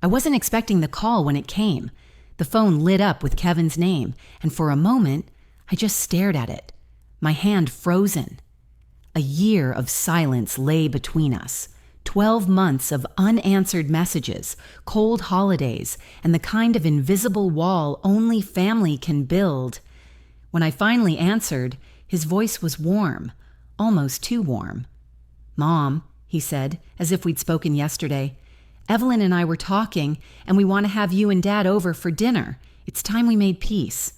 I wasn't expecting the call when it came. The phone lit up with Kevin's name, and for a moment, I just stared at it, my hand frozen. A year of silence lay between us. 12 months of unanswered messages, cold holidays, and the kind of invisible wall only family can build. When I finally answered, his voice was warm, almost too warm. "Mom," he said, as if we'd spoken yesterday, "Evelyn and I were talking, and we want to have you and Dad over for dinner. It's time we made peace."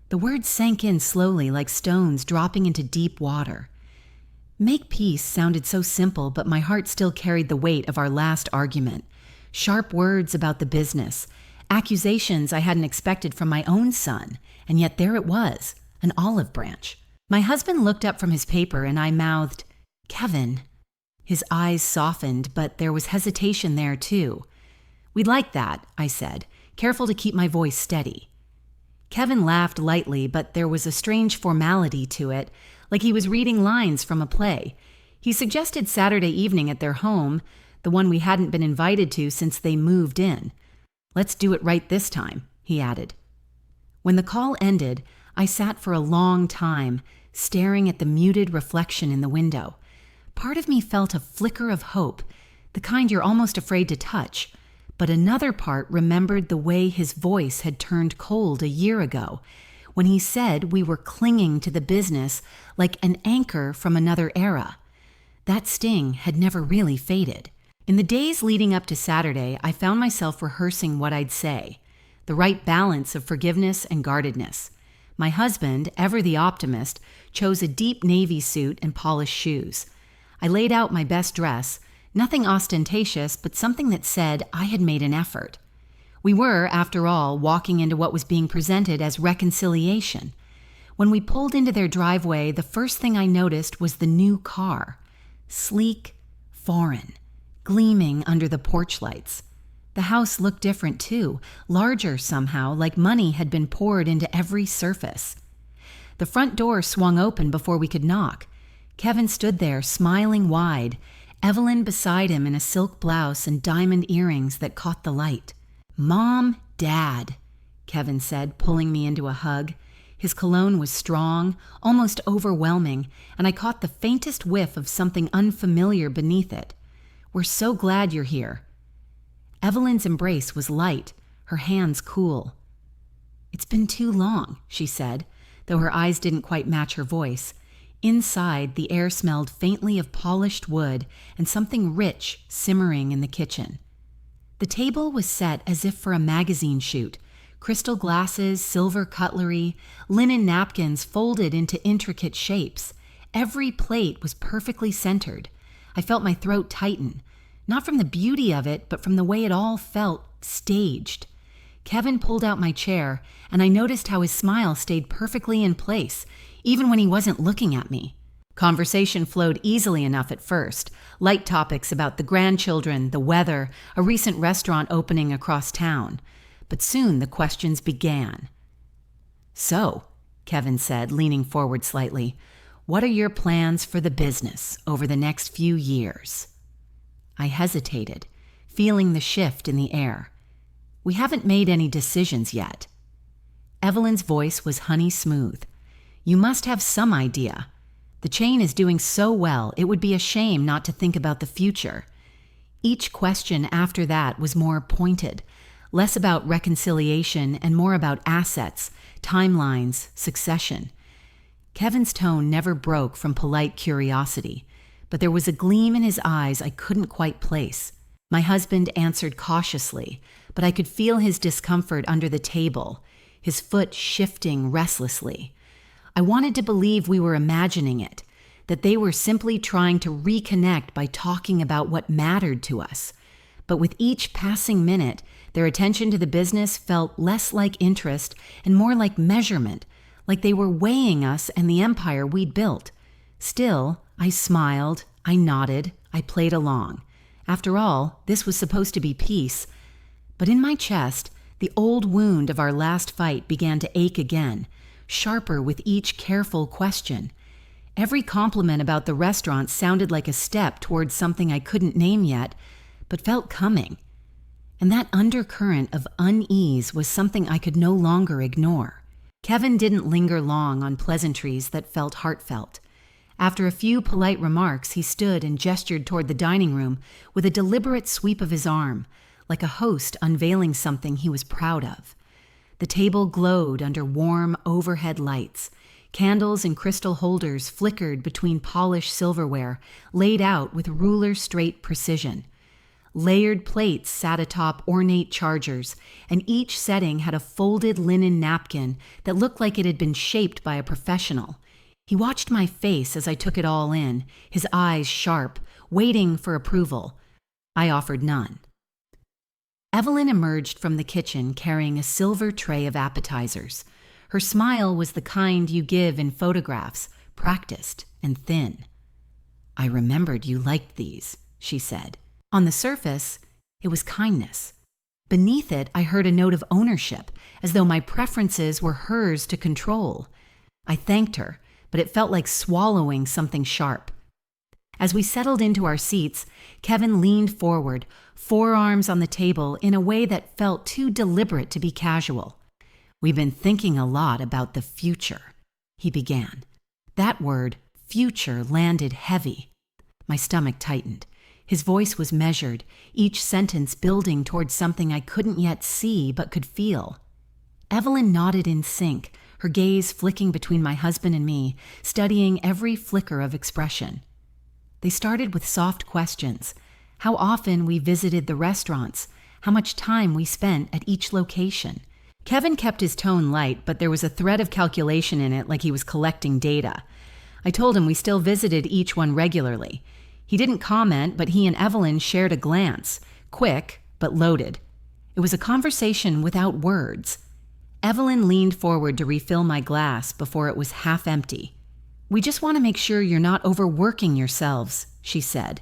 The words sank in slowly like stones dropping into deep water. Make peace sounded so simple, but my heart still carried the weight of our last argument. Sharp words about the business, accusations I hadn't expected from my own son, and yet there it was, an olive branch. My husband looked up from his paper and I mouthed, "Kevin." His eyes softened, but there was hesitation there too. "We'd like that," I said, careful to keep my voice steady. Kevin laughed lightly, but there was a strange formality to it, like he was reading lines from a play. He suggested Saturday evening at their home, the one we hadn't been invited to since they moved in. "Let's do it right this time," he added. When the call ended, I sat for a long time, staring at the muted reflection in the window. Part of me felt a flicker of hope, the kind you're almost afraid to touch, but another part remembered the way his voice had turned cold a year ago, when he said we were clinging to the business like an anchor from another era. That sting had never really faded. In the days leading up to Saturday, I found myself rehearsing what I'd say, the right balance of forgiveness and guardedness. My husband, ever the optimist, chose a deep navy suit and polished shoes. I laid out my best dress, nothing ostentatious, but something that said I had made an effort. We were, after all, walking into what was being presented as reconciliation. When we pulled into their driveway, the first thing I noticed was the new car. Sleek, foreign, gleaming under the porch lights. The house looked different too, larger somehow, like money had been poured into every surface. The front door swung open before we could knock. Kevin stood there, smiling wide, Evelyn beside him in a silk blouse and diamond earrings that caught the light. "Mom, Dad," Kevin said, pulling me into a hug. His cologne was strong, almost overwhelming, and I caught the faintest whiff of something unfamiliar beneath it. "We're so glad you're here." Evelyn's embrace was light, her hands cool. "It's been too long," she said, though her eyes didn't quite match her voice. Inside, the air smelled faintly of polished wood and something rich simmering in the kitchen. The table was set as if for a magazine shoot. Crystal glasses, silver cutlery, linen napkins folded into intricate shapes. Every plate was perfectly centered. I felt my throat tighten, not from the beauty of it, but from the way it all felt staged. Kevin pulled out my chair, and I noticed how his smile stayed perfectly in place, even when he wasn't looking at me. Conversation flowed easily enough at first, light topics about the grandchildren, the weather, a recent restaurant opening across town. But soon the questions began. "So," Kevin said, leaning forward slightly, "what are your plans for the business over the next few years?" I hesitated, feeling the shift in the air. "We haven't made any decisions yet." Evelyn's voice was honey smooth. "You must have some idea. The chain is doing so well, it would be a shame not to think about the future." Each question after that was more pointed, less about reconciliation and more about assets, timelines, succession. Kevin's tone never broke from polite curiosity, but there was a gleam in his eyes I couldn't quite place. My husband answered cautiously, but I could feel his discomfort under the table, his foot shifting restlessly. I wanted to believe we were imagining it, that they were simply trying to reconnect by talking about what mattered to us. But with each passing minute, their attention to the business felt less like interest and more like measurement, like they were weighing us and the empire we'd built. Still, I smiled, I nodded, I played along. After all, this was supposed to be peace. But in my chest, the old wound of our last fight began to ache again, sharper with each careful question. Every compliment about the restaurant sounded like a step towards something I couldn't name yet, but felt coming. And that undercurrent of unease was something I could no longer ignore. Kevin didn't linger long on pleasantries that felt heartfelt. After a few polite remarks, he stood and gestured toward the dining room with a deliberate sweep of his arm, like a host unveiling something he was proud of. The table glowed under warm overhead lights. Candles and crystal holders flickered between polished silverware, laid out with ruler-straight precision. Layered plates sat atop ornate chargers, and each setting had a folded linen napkin that looked like it had been shaped by a professional. He watched my face as I took it all in, his eyes sharp, waiting for approval. I offered none. Evelyn emerged from the kitchen carrying a silver tray of appetizers. Her smile was the kind you give in photographs, practiced and thin. "I remembered you liked these," she said. On the surface, it was kindness. Beneath it, I heard a note of ownership, as though my preferences were hers to control. I thanked her, but it felt like swallowing something sharp. As we settled into our seats, Kevin leaned forward, forearms on the table in a way that felt too deliberate to be casual. "We've been thinking a lot about the future," he began. That word, future, landed heavy. My stomach tightened. His voice was measured, each sentence building towards something I couldn't yet see but could feel. Evelyn nodded in sync, her gaze flicking between my husband and me, studying every flicker of expression. They started with soft questions: how often we visited the restaurants, how much time we spent at each location. Kevin kept his tone light, but there was a thread of calculation in it, like he was collecting data. I told him we still visited each one regularly. He didn't comment, but he and Evelyn shared a glance, quick but loaded. It was a conversation without words. Evelyn leaned forward to refill my glass before it was half empty. "We just want to make sure you're not overworking yourselves," she said.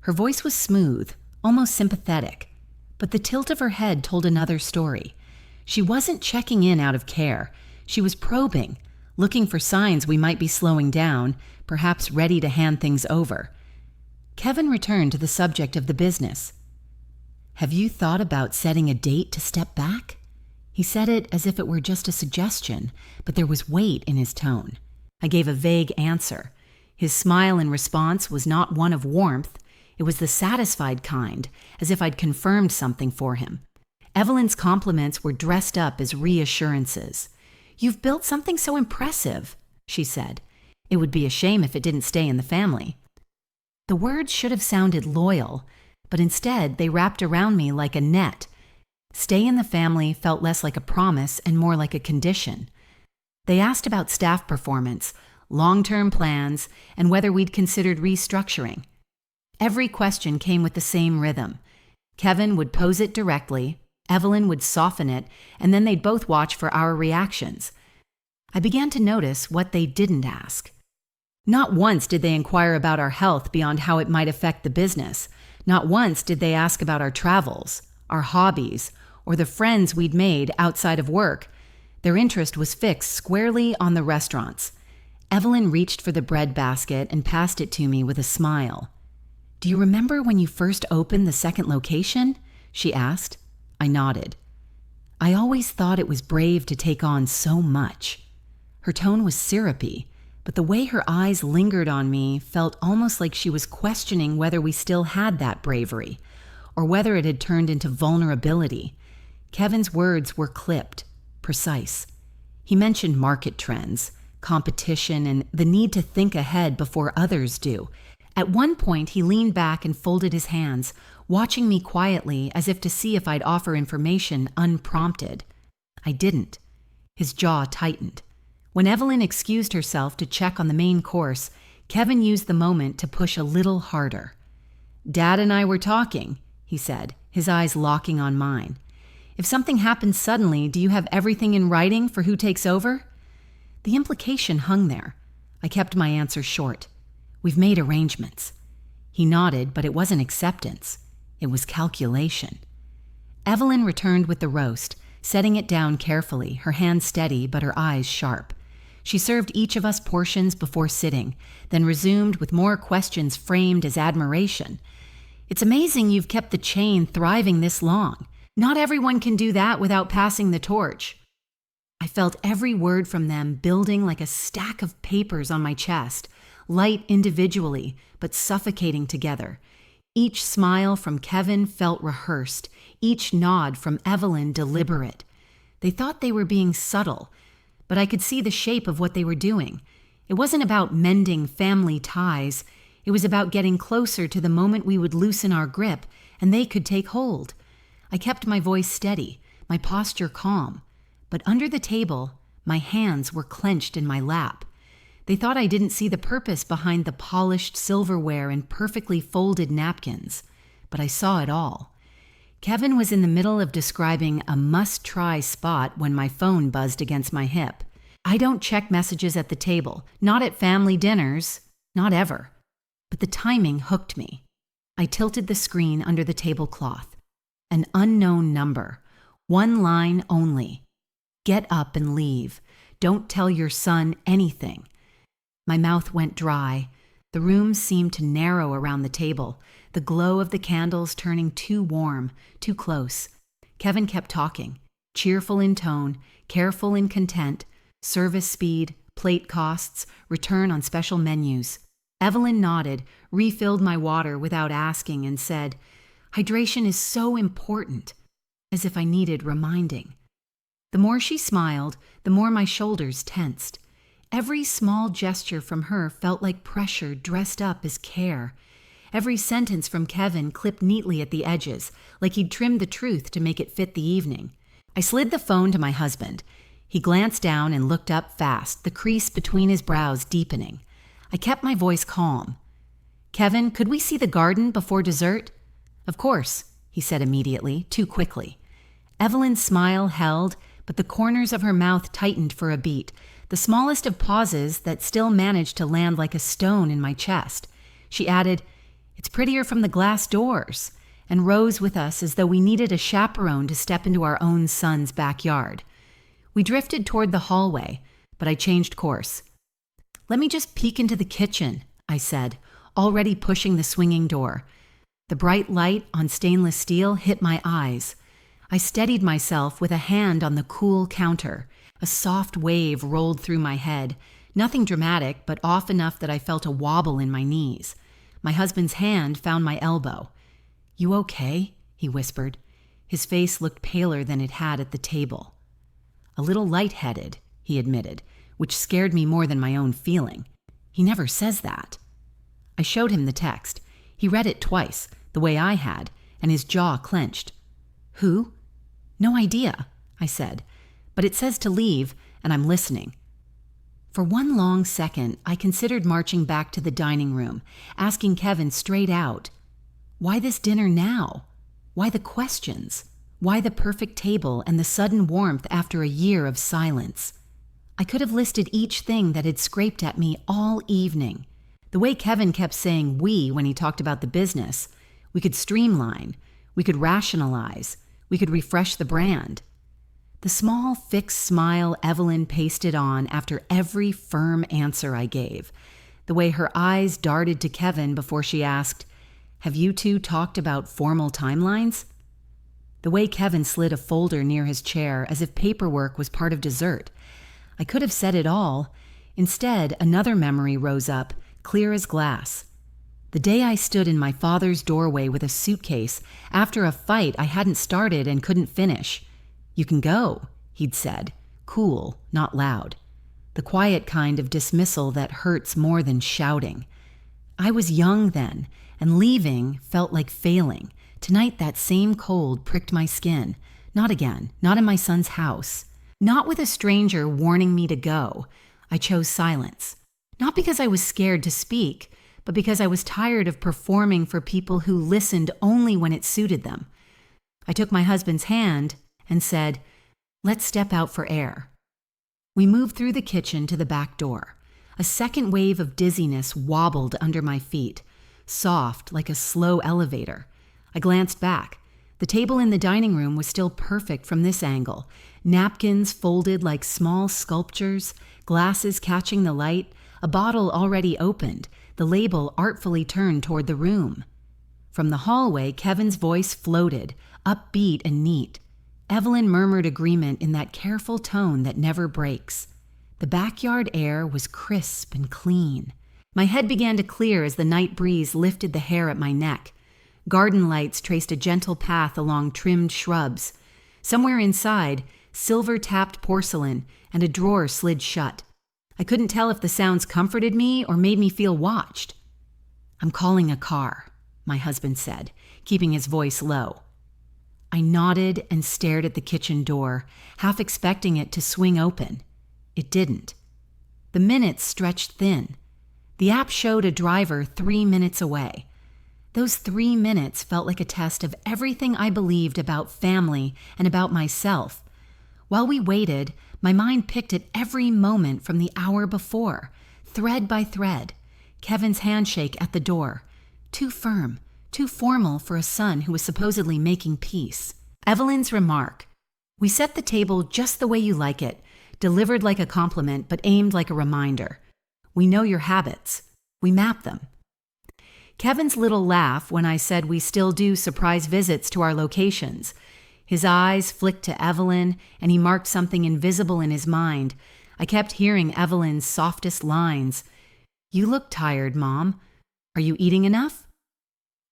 Her voice was smooth, almost sympathetic, but the tilt of her head told another story. She wasn't checking in out of care. She was probing, looking for signs we might be slowing down, perhaps ready to hand things over. Kevin returned to the subject of the business. "Have you thought about setting a date to step back?" He said it as if it were just a suggestion, but there was weight in his tone. I gave a vague answer. His smile in response was not one of warmth. It was the satisfied kind, as if I'd confirmed something for him. Evelyn's compliments were dressed up as reassurances. "You've built something so impressive," she said. "It would be a shame if it didn't stay in the family." The words should have sounded loyal, but instead they wrapped around me like a net. Stay in the family felt less like a promise and more like a condition. They asked about staff performance, long-term plans, and whether we'd considered restructuring. Every question came with the same rhythm. Kevin would pose it directly, Evelyn would soften it, and then they'd both watch for our reactions. I began to notice what they didn't ask. Not once did they inquire about our health beyond how it might affect the business. Not once did they ask about our travels, our hobbies, or the friends we'd made outside of work. Their interest was fixed squarely on the restaurants. Evelyn reached for the bread basket and passed it to me with a smile. "Do you remember when you first opened the second location?" she asked. I nodded. I always thought it was brave to take on so much. Her tone was syrupy, but the way her eyes lingered on me felt almost like she was questioning whether we still had that bravery, or whether it had turned into vulnerability. Kevin's words were clipped, precise. He mentioned market trends, competition, and the need to think ahead before others do. At one point, he leaned back and folded his hands, watching me quietly as if to see if I'd offer information unprompted. I didn't. His jaw tightened. When Evelyn excused herself to check on the main course, Kevin used the moment to push a little harder. "Dad and I were talking," he said, his eyes locking on mine. "If something happens suddenly, do you have everything in writing for who takes over?" The implication hung there. I kept my answer short. "We've made arrangements." He nodded, but it wasn't acceptance. It was calculation. Evelyn returned with the roast, setting it down carefully, her hands steady but her eyes sharp. She served each of us portions before sitting, then resumed with more questions framed as admiration. "It's amazing you've kept the chain thriving this long. Not everyone can do that without passing the torch. I felt every word from them building like a stack of papers on my chest, light individually, but suffocating together. Each smile from Kevin felt rehearsed, each nod from Evelyn deliberate. They thought they were being subtle, but I could see the shape of what they were doing. It wasn't about mending family ties. It was about getting closer to the moment we would loosen our grip and they could take hold. I kept my voice steady, my posture calm. But under the table, my hands were clenched in my lap. They thought I didn't see the purpose behind the polished silverware and perfectly folded napkins, but I saw it all. Kevin was in the middle of describing a must-try spot when my phone buzzed against my hip. I don't check messages at the table, not at family dinners, not ever. But the timing hooked me. I tilted the screen under the tablecloth. An unknown number. One line only. Get up and leave. Don't tell your son anything. My mouth went dry. The room seemed to narrow around the table, the glow of the candles turning too warm, too close. Kevin kept talking, cheerful in tone, careful in content, service speed, plate costs, return on special menus. Evelyn nodded, refilled my water without asking, and said, "Hydration is so important," as if I needed reminding. The more she smiled, the more my shoulders tensed. Every small gesture from her felt like pressure dressed up as care. Every sentence from Kevin clipped neatly at the edges, like he'd trimmed the truth to make it fit the evening. I slid the phone to my husband. He glanced down and looked up fast, the crease between his brows deepening. I kept my voice calm. "Kevin, could we see the garden before dessert?" "Of course," he said immediately, too quickly. Evelyn's smile held, but the corners of her mouth tightened for a beat, the smallest of pauses that still managed to land like a stone in my chest. She added, "It's prettier from the glass doors," and rose with us as though we needed a chaperone to step into our own son's backyard. We drifted toward the hallway, but I changed course. "Let me just peek into the kitchen," I said, already pushing the swinging door. The bright light on stainless steel hit my eyes. I steadied myself with a hand on the cool counter. A soft wave rolled through my head, nothing dramatic, but off enough that I felt a wobble in my knees. My husband's hand found my elbow. "You okay?" he whispered. His face looked paler than it had at the table. "A little lightheaded," he admitted, which scared me more than my own feeling. He never says that. I showed him the text. He read it twice, the way I had, and his jaw clenched. "Who?" "No idea," I said, "but it says to leave, and I'm listening." For one long second, I considered marching back to the dining room, asking Kevin straight out, "Why this dinner now? Why the questions? Why the perfect table and the sudden warmth after a year of silence?" I could have listed each thing that had scraped at me all evening. The way Kevin kept saying "we" when he talked about the business. We could streamline. We could rationalize. We could refresh the brand. The small, fixed smile Evelyn pasted on after every firm answer I gave. The way her eyes darted to Kevin before she asked, "Have you two talked about formal timelines?" The way Kevin slid a folder near his chair as if paperwork was part of dessert. I could have said it all. Instead, another memory rose up, clear as glass. The day I stood in my father's doorway with a suitcase after a fight I hadn't started and couldn't finish. "You can go," he'd said, cool, not loud. The quiet kind of dismissal that hurts more than shouting. I was young then, and leaving felt like failing. Tonight that same cold pricked my skin. Not again, not in my son's house. Not with a stranger warning me to go. I chose silence. Not because I was scared to speak, but because I was tired of performing for people who listened only when it suited them. I took my husband's hand and said, "Let's step out for air." We moved through the kitchen to the back door. A second wave of dizziness wobbled under my feet, soft like a slow elevator. I glanced back. The table in the dining room was still perfect from this angle. Napkins folded like small sculptures, glasses catching the light, a bottle already opened, the label artfully turned toward the room. From the hallway, Kevin's voice floated, upbeat and neat. Evelyn murmured agreement in that careful tone that never breaks. The backyard air was crisp and clean. My head began to clear as the night breeze lifted the hair at my neck. Garden lights traced a gentle path along trimmed shrubs. Somewhere inside, silver-tapped porcelain and a drawer slid shut. I couldn't tell if the sounds comforted me or made me feel watched. "I'm calling a car," my husband said, keeping his voice low. I nodded and stared at the kitchen door, half expecting it to swing open. It didn't. The minutes stretched thin. The app showed a driver 3 minutes away. Those 3 minutes felt like a test of everything I believed about family and about myself. While we waited, my mind picked at every moment from the hour before, thread by thread. Kevin's handshake at the door. Too firm, too formal for a son who was supposedly making peace. Evelyn's remark. "We set the table just the way you like it," delivered like a compliment but aimed like a reminder. "We know your habits. We map them." Kevin's little laugh when I said we still do surprise visits to our locations. His eyes flicked to Evelyn, and he marked something invisible in his mind. I kept hearing Evelyn's softest lines. "You look tired, Mom. Are you eating enough?"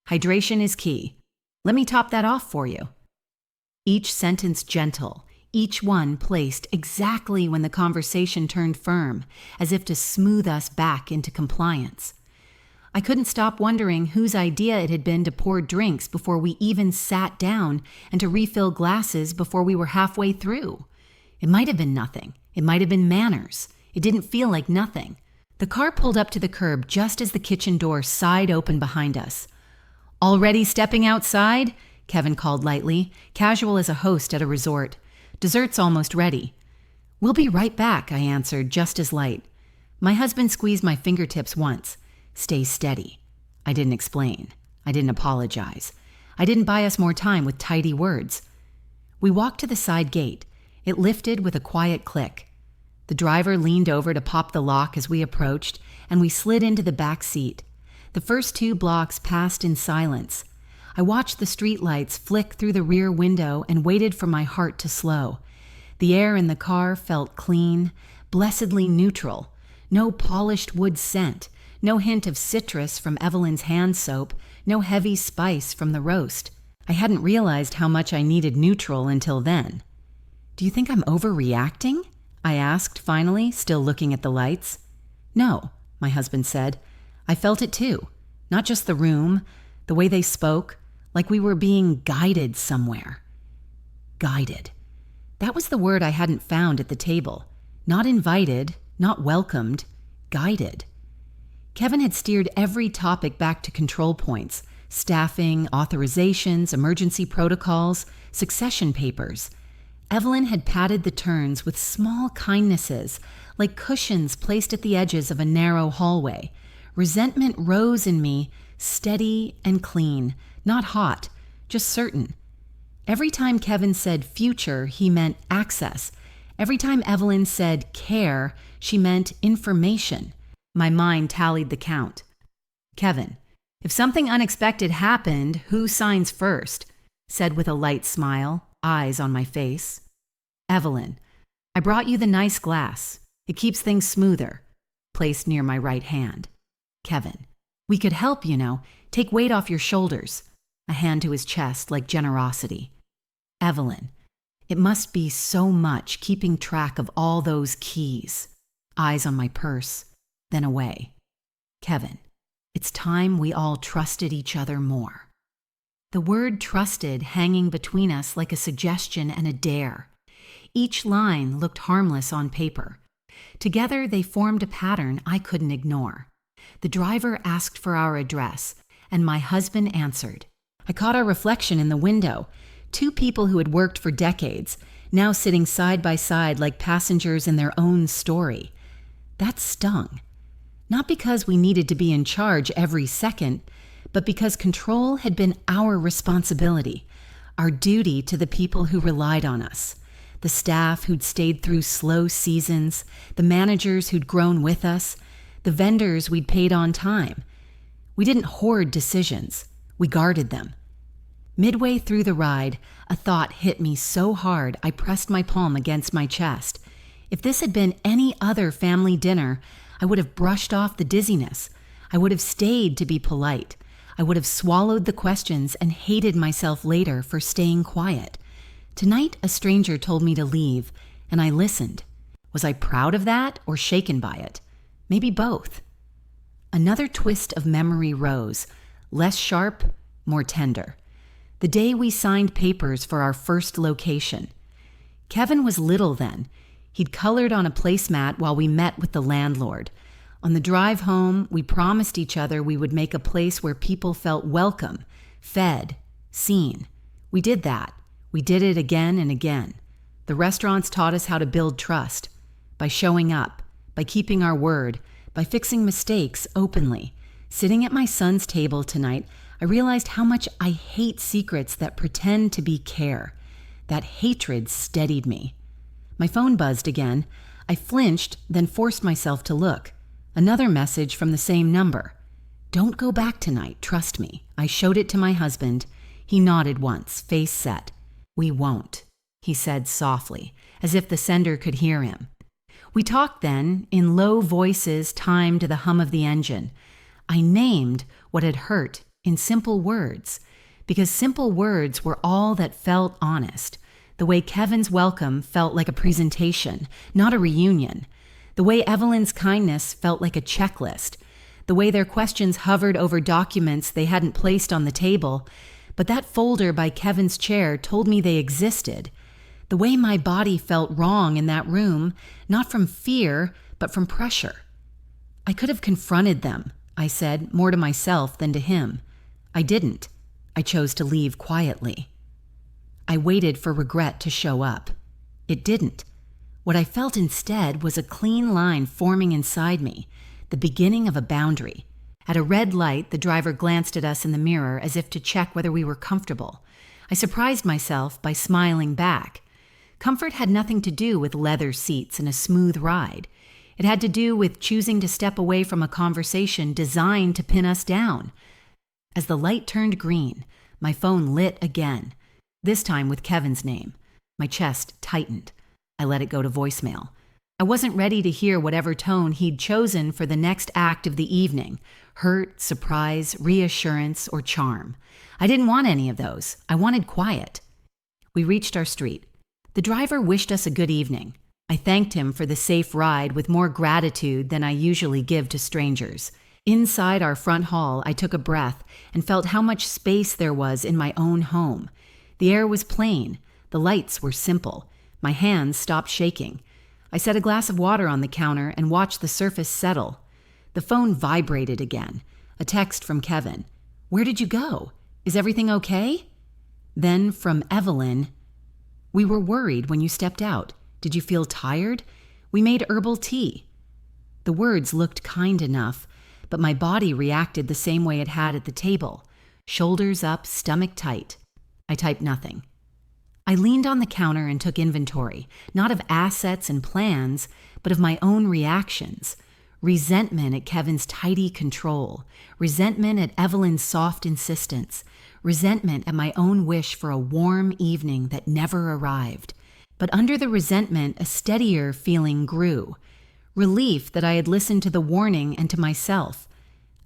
"Hydration is key. Let me top that off for you." Each sentence gentle, each one placed exactly when the conversation turned firm, as if to smooth us back into compliance. I couldn't stop wondering whose idea it had been to pour drinks before we even sat down and to refill glasses before we were halfway through. It might have been nothing. It might have been manners. It didn't feel like nothing. The car pulled up to the curb just as the kitchen door sighed open behind us. "Already stepping outside?" Kevin called lightly, casual as a host at a resort. "Dessert's almost ready." "We'll be right back," I answered, just as light. My husband squeezed my fingertips once. "Stay steady." I didn't explain. I didn't apologize. I didn't buy us more time with tidy words. We walked to the side gate. It lifted with a quiet click. The driver leaned over to pop the lock as we approached, and we slid into the back seat. The first 2 blocks passed in silence. I watched the streetlights flick through the rear window and waited for my heart to slow. The air in the car felt clean, blessedly neutral. No polished wood scent, no hint of citrus from Evelyn's hand soap, no heavy spice from the roast. I hadn't realized how much I needed neutral until then. "Do you think I'm overreacting?" I asked finally, still looking at the lights. "No," my husband said. "I felt it too. Not just the room, the way they spoke, like we were being guided somewhere." Guided. That was the word I hadn't found at the table. Not invited, not welcomed, guided. Kevin had steered every topic back to control points: staffing, authorizations, emergency protocols, succession papers. Evelyn had padded the turns with small kindnesses, like cushions placed at the edges of a narrow hallway. Resentment rose in me, steady and clean, not hot, just certain. Every time Kevin said future, he meant access. Every time Evelyn said care, she meant information. My mind tallied the count. "Kevin, if something unexpected happened, who signs first?" said with a light smile, eyes on my face. "Evelyn, I brought you the nice glass. It keeps things smoother," placed near my right hand. "Kevin, we could help, you know, take weight off your shoulders," a hand to his chest like generosity. "Evelyn, it must be so much keeping track of all those keys," eyes on my purse, then away. "Kevin, it's time we all trusted each other more." The word trusted hanging between us like a suggestion and a dare. Each line looked harmless on paper. Together they formed a pattern I couldn't ignore. The driver asked for our address, and my husband answered. I caught our reflection in the window. 2 people who had worked for decades, now sitting side by side like passengers in their own story. That stung. Not because we needed to be in charge every second, but because control had been our responsibility, our duty to the people who relied on us, the staff who'd stayed through slow seasons, the managers who'd grown with us, the vendors we'd paid on time. We didn't hoard decisions. We guarded them. Midway through the ride, a thought hit me so hard I pressed my palm against my chest. If this had been any other family dinner, I would have brushed off the dizziness. I would have stayed to be polite. I would have swallowed the questions and hated myself later for staying quiet. Tonight, a stranger told me to leave, and I listened. Was I proud of that or shaken by it? Maybe both. Another twist of memory rose, less sharp, more tender. The day we signed papers for our first location. Kevin was little then. He'd colored on a placemat while we met with the landlord. On the drive home, we promised each other we would make a place where people felt welcome, fed, seen. We did that. We did it again and again. The restaurants taught us how to build trust. By showing up, by keeping our word, by fixing mistakes openly. Sitting at my son's table tonight, I realized how much I hate secrets that pretend to be care. That hatred steadied me. My phone buzzed again. I flinched, then forced myself to look. Another message from the same number. Don't go back tonight, trust me. I showed it to my husband. He nodded once, face set. We won't, he said softly, as if the sender could hear him. We talked then, in low voices timed to the hum of the engine. I named what had hurt in simple words, because simple words were all that felt honest. The way Kevin's welcome felt like a presentation, not a reunion. The way Evelyn's kindness felt like a checklist. The way their questions hovered over documents they hadn't placed on the table. But that folder by Kevin's chair told me they existed. The way my body felt wrong in that room, not from fear, but from pressure. I could have confronted them, I said, more to myself than to him. I didn't. I chose to leave quietly. I waited for regret to show up. It didn't. What I felt instead was a clean line forming inside me, the beginning of a boundary. At a red light, the driver glanced at us in the mirror as if to check whether we were comfortable. I surprised myself by smiling back. Comfort had nothing to do with leather seats and a smooth ride. It had to do with choosing to step away from a conversation designed to pin us down. As the light turned green, my phone lit again, this time with Kevin's name. My chest tightened. I let it go to voicemail. I wasn't ready to hear whatever tone he'd chosen for the next act of the evening. Hurt, surprise, reassurance, or charm. I didn't want any of those. I wanted quiet. We reached our street. The driver wished us a good evening. I thanked him for the safe ride with more gratitude than I usually give to strangers. Inside our front hall, I took a breath and felt how much space there was in my own home. The air was plain. The lights were simple. My hands stopped shaking. I set a glass of water on the counter and watched the surface settle. The phone vibrated again. A text from Kevin. Where did you go? Is everything okay? Then from Evelyn. We were worried when you stepped out. Did you feel tired? We made herbal tea. The words looked kind enough, but my body reacted the same way it had at the table. Shoulders up, stomach tight. I typed nothing. I leaned on the counter and took inventory, not of assets and plans, but of my own reactions. Resentment at Kevin's tidy control. Resentment at Evelyn's soft insistence. Resentment at my own wish for a warm evening that never arrived. But under the resentment, a steadier feeling grew. Relief that I had listened to the warning and to myself.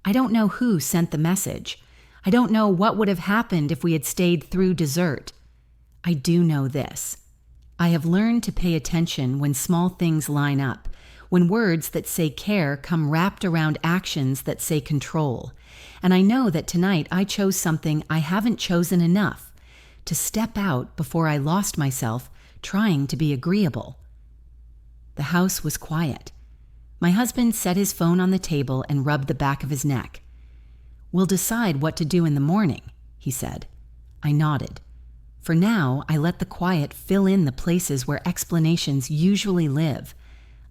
I don't know who sent the message. I don't know what would have happened if we had stayed through dessert. I do know this. I have learned to pay attention when small things line up, when words that say care come wrapped around actions that say control. And I know that tonight I chose something I haven't chosen enough, to step out before I lost myself trying to be agreeable. The house was quiet. My husband set his phone on the table and rubbed the back of his neck. We'll decide what to do in the morning, he said. I nodded. For now, I let the quiet fill in the places where explanations usually live.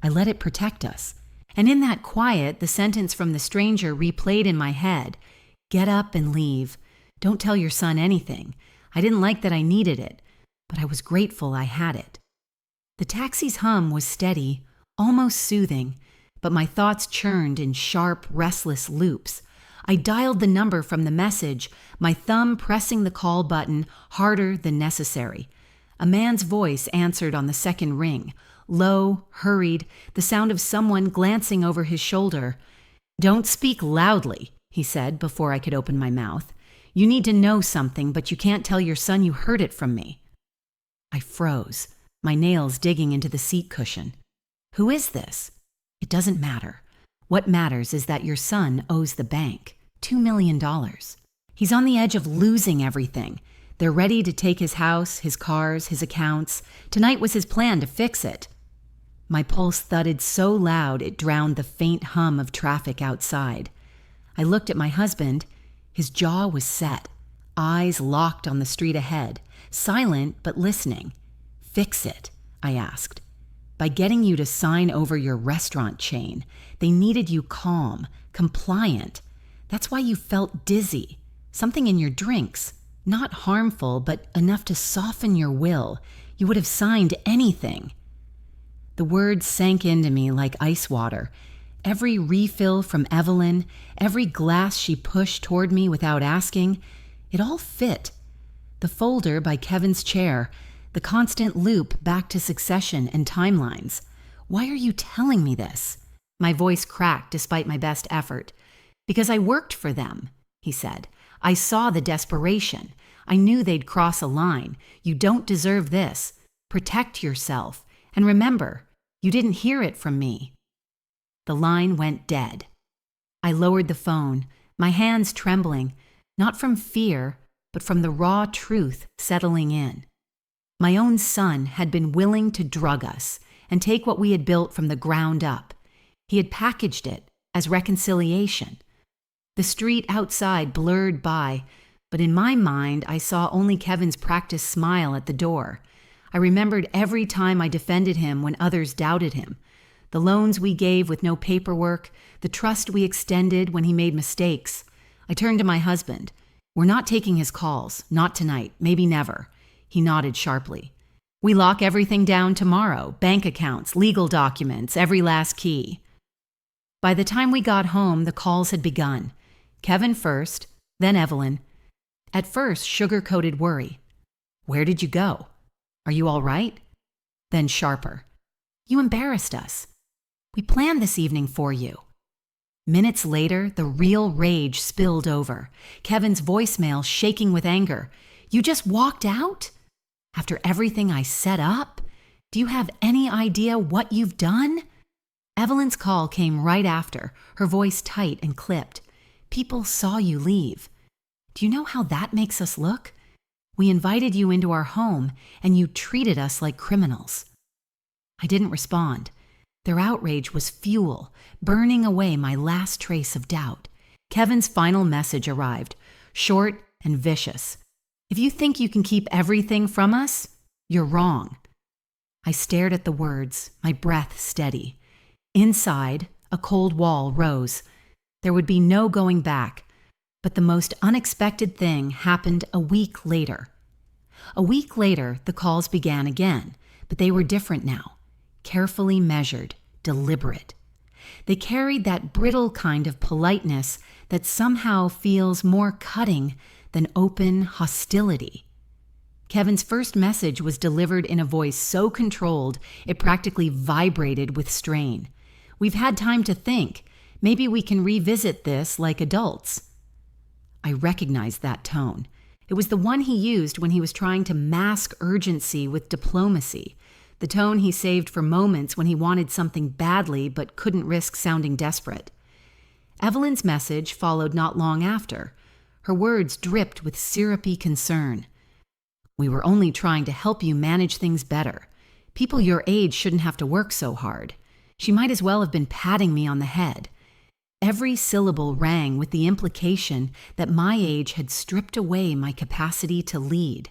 I let it protect us. And in that quiet, the sentence from the stranger replayed in my head. Get up and leave. Don't tell your son anything. I didn't like that I needed it, but I was grateful I had it. The taxi's hum was steady, almost soothing, but my thoughts churned in sharp, restless loops. I dialed the number from the message, my thumb pressing the call button harder than necessary. A man's voice answered on the second ring, low, hurried, the sound of someone glancing over his shoulder. "Don't speak loudly," he said before I could open my mouth. "You need to know something, but you can't tell your son you heard it from me." I froze, my nails digging into the seat cushion. "Who is this?" "It doesn't matter. What matters is that your son owes the bank $2 million. He's on the edge of losing everything. They're ready to take his house, his cars, his accounts. Tonight was his plan to fix it." My pulse thudded so loud it drowned the faint hum of traffic outside. I looked at my husband. His jaw was set, eyes locked on the street ahead, silent but listening. "Fix it?" I asked. "By getting you to sign over your restaurant chain. They needed you calm, compliant. That's why you felt dizzy. Something in your drinks. Not harmful, but enough to soften your will. You would have signed anything." The words sank into me like ice water. Every refill from Evelyn, every glass she pushed toward me without asking, it all fit. The folder by Kevin's chair, the constant loop back to Succession and timelines. "Why are you telling me this?" My voice cracked despite my best effort. "Because I worked for them," he said. "I saw the desperation. I knew they'd cross a line. You don't deserve this. Protect yourself. And remember, you didn't hear it from me." The line went dead. I lowered the phone, my hands trembling, not from fear, but from the raw truth settling in. My own son had been willing to drug us and take what we had built from the ground up. He had packaged it as reconciliation. The street outside blurred by, but in my mind I saw only Kevin's practiced smile at the door. I remembered every time I defended him when others doubted him. The loans we gave with no paperwork, the trust we extended when he made mistakes. I turned to my husband. "We're not taking his calls, not tonight, maybe never." He nodded sharply. "We lock everything down tomorrow, bank accounts, legal documents, every last key." By the time we got home, the calls had begun. Kevin first, then Evelyn. At first, sugar-coated worry. "Where did you go? Are you all right?" Then sharper. "You embarrassed us. We planned this evening for you." Minutes later, the real rage spilled over. Kevin's voicemail shaking with anger. "You just walked out? After everything I set up? Do you have any idea what you've done?" Evelyn's call came right after, her voice tight and clipped. "People saw you leave. Do you know how that makes us look? We invited you into our home, and you treated us like criminals." I didn't respond. Their outrage was fuel, burning away my last trace of doubt. Kevin's final message arrived, short and vicious. "If you think you can keep everything from us, you're wrong." I stared at the words, my breath steady. Inside, a cold wall rose. There would be no going back. But the most unexpected thing happened a week later. A week later, the calls began again, but they were different now. Carefully measured, deliberate. They carried that brittle kind of politeness that somehow feels more cutting than open hostility. Kevin's first message was delivered in a voice so controlled it practically vibrated with strain. "We've had time to think. Maybe we can revisit this like adults." I recognized that tone. It was the one he used when he was trying to mask urgency with diplomacy, the tone he saved for moments when he wanted something badly but couldn't risk sounding desperate. Evelyn's message followed not long after. Her words dripped with syrupy concern. "We were only trying to help you manage things better. People your age shouldn't have to work so hard." She might as well have been patting me on the head. Every syllable rang with the implication that my age had stripped away my capacity to lead,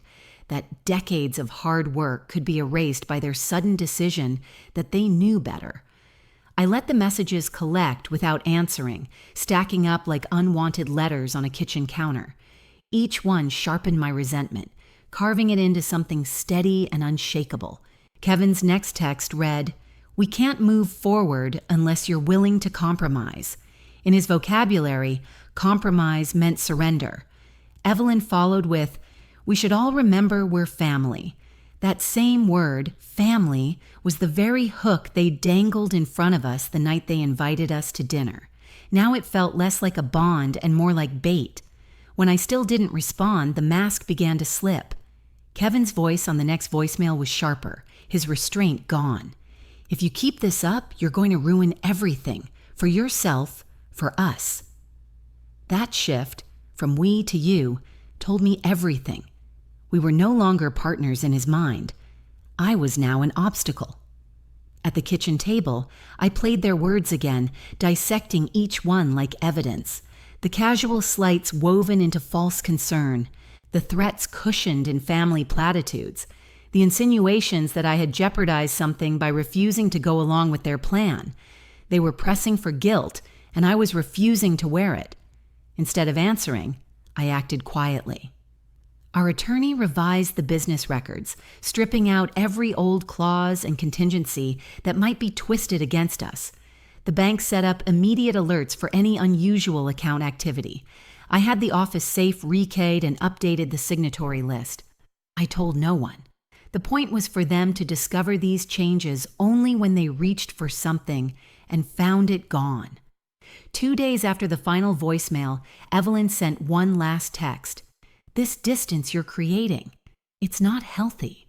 that decades of hard work could be erased by their sudden decision that they knew better. I let the messages collect without answering, stacking up like unwanted letters on a kitchen counter. Each one sharpened my resentment, carving it into something steady and unshakable. Kevin's next text read, "We can't move forward unless you're willing to compromise." In his vocabulary, Compromise meant surrender. Evelyn followed with, "We should all remember we're family." That same word, family, was the very hook they dangled in front of us the night they invited us to dinner. Now it felt less like a bond and more like bait. When I still didn't respond, the mask began to slip. Kevin's voice on the next voicemail was sharper, his restraint gone. "If you keep this up, you're going to ruin everything. For yourself, for us." That shift, from we to you, told me everything. We were no longer partners in his mind. I was now an obstacle. At the kitchen table, I played their words again, dissecting each one like evidence. The casual slights woven into false concern, the threats cushioned in family platitudes, the insinuations that I had jeopardized something by refusing to go along with their plan. They were pressing for guilt, and I was refusing to wear it. Instead of answering, I acted quietly. Our attorney revised the business records, stripping out every old clause and contingency that might be twisted against us. The bank set up immediate alerts for any unusual account activity. I had the office safe rekeyed and updated the signatory list. I told no one. The point was for them to discover these changes only when they reached for something and found it gone. 2 days after the final voicemail, Evelyn sent one last text. "This distance you're creating, it's not healthy."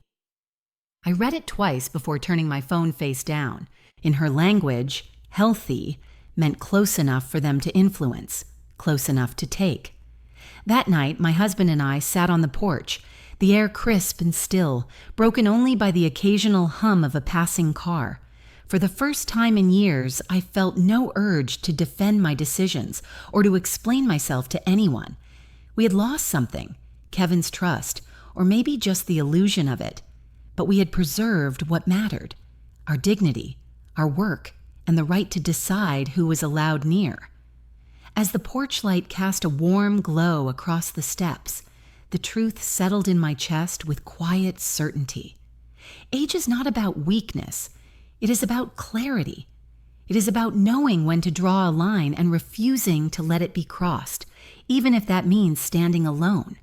I read it twice before turning my phone face down. In her language, healthy meant close enough for them to influence, close enough to take. That night, my husband and I sat on the porch, the air crisp and still, broken only by the occasional hum of a passing car. For the first time in years, I felt no urge to defend my decisions or to explain myself to anyone. We had lost something, Kevin's trust, or maybe just the illusion of it. But we had preserved what mattered, our dignity, our work, and the right to decide who was allowed near. As the porch light cast a warm glow across the steps, the truth settled in my chest with quiet certainty. Age is not about weakness. It is about clarity. It is about knowing when to draw a line and refusing to let it be crossed, even if that means standing alone.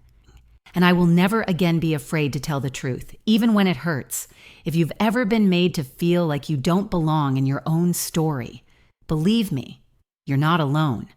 And I will never again be afraid to tell the truth, even when it hurts. If you've ever been made to feel like you don't belong in your own story, believe me, you're not alone.